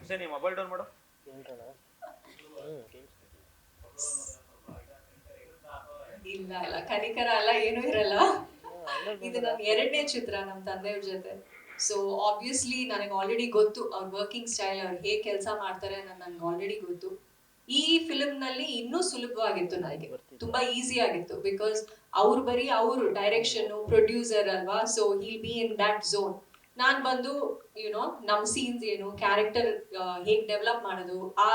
ಸರಿ mobile down ಮಾಡು. ಇಲ್ಲ ಇಲ್ಲ ಕನಿಕರ ಅಲ್ಲ, ಏನೂ ಇರಲ್ಲ. ಇದು ನನ್ನ ಎರಡನೇ ಚಿತ್ರ ನಮ್ಮ ತಂದೆಯವ್ರ ಜೊತೆ. ಸೊ ಆಬ್ವಿಯಸ್ಲಿ ನನಗೆ ಆಲ್ರೆಡಿ ಗೊತ್ತು ಅವ್ರ ವರ್ಕಿಂಗ್ ಸ್ಟೈಲ್, ಅವ್ರು ಹೇಗೆ ಕೆಲಸ ಮಾಡ್ತಾರೆ ಅನ್ನೋದು ನನಗೆ ಆಲ್ರೆಡಿ ಗೊತ್ತು. ಈ ಫಿಲ್ಮ್ ನಲ್ಲಿ ಇನ್ನೂ ಸುಲಭವಾಗಿತ್ತು ನನಗೆ, ತುಂಬಾ ಈಸಿ ಆಗಿತ್ತು. ಬಿಕಾಸ್ ಅವ್ರು ಬರೀ ಅವರು ಡೈರೆಕ್ಷನ್ ಪ್ರೊಡ್ಯೂಸರ್ ಅಲ್ವಾ, so he'll be in that zone. ನಾನ್ ಬಂದು ಯುನೋ ನಮ್ ಸೀನ್ಸ್ ಏನು, ಕ್ಯಾರೆಕ್ಟರ್ ಹೇಗ್ ಡೆವಲಪ್ ಮಾಡೋದು, ಆ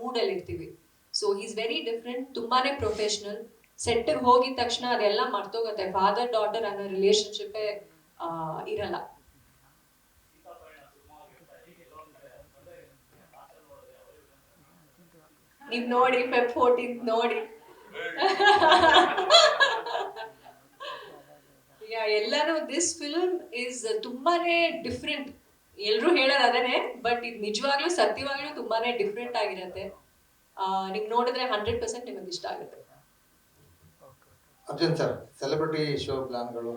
ಮೂಡ್ ಅಲ್ಲಿ ಇರ್ತೀವಿ. ಸೊ ಈಸ್ ವೆರಿ ಡಿಫ್ರೆಂಟ್, ತುಂಬಾನೇ ಪ್ರೊಫೆಷನಲ್. ಸೆಟ್ಗೆ ಹೋಗಿದ ತಕ್ಷಣ ಅದೆಲ್ಲ ಮರ್ತೋಗುತ್ತೆ, ಫಾದರ್ ಡಾಟರ್ ಅನ್ನೋ ರಿಲೇಶನ್ಶಿಪ್ ಇರಲ್ಲ. ನೀವ್ ನೋಡಿ ಫೆಬ್ 14 ನೋಡಿ. ಎಲ್ಲಾನು ದಿಸ್ ಫಿಲ್ಮ್ ಇಸ್ ತುಂಬಾನೇ ಡಿಫ್ರೆಂಟ್. ಎಲ್ರು ಹೇಳೋದು ಅದೇನೆ, ಬಟ್ ಇದು ನಿಜವಾಗ್ಲೂ ಸತ್ಯವಾಗ್ಲೂ ತುಂಬಾನೇ ಡಿಫ್ರೆಂಟ್ ಆಗಿರತ್ತೆ. ನಿಮ್ ನೋಡಿದ್ರೆ 100% ನಿಮಗೆ ಇಷ್ಟ ಆಗುತ್ತೆ. ಅರ್ಜುನ್ ಸರ್, ಸೆಲೆಬ್ರಿಟಿ ಶೋ ಪ್ಲಾನ್ಗಳು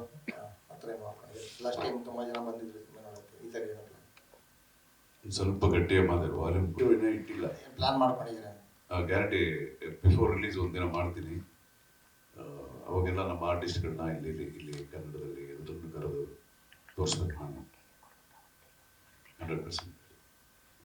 ಹತ್ರ ಏನು ಮಾಡ್ಕೊಂಡಿದ್ದೀರಿ? ಲಾಸ್ಟ್ ಟೈಮ್ ತುಂಬ ಜನ ಬಂದಿದ್ರು ಸಿನಿಮಾ ನೋಡೋಕ್ಕೆ, ಈ ಸರಿ ಏನು ಪ್ಲಾನ್? ಸ್ವಲ್ಪ ಗಟ್ಟಿಯಾಗಿ ಮಾತಾಡಿ, ವಾಲ್ಯೂಮ್ ಇನ್ನೂ ಇಟ್ಟಿಲ್ಲ. ಪ್ಲಾನ್ ಮಾಡ್ಕೊಂಡಿದ್ದೀರಾ? ಗ್ಯಾರಂಟಿ ಬಿಫೋರ್ ರಿಲೀಸ್ ಒಂದಿನ ಮಾಡ್ತೀನಿ. ಅವಾಗೆಲ್ಲ ನಮ್ಮ ಆರ್ಟಿಸ್ಟ್ಗಳನ್ನ ಇಲ್ಲಿ ಕನ್ನಡದಲ್ಲಿ ಎಲ್ಲರನ್ನು ಕರೆದು ತೋರಿಸ್ಬೇಕು ನಾನು 100%.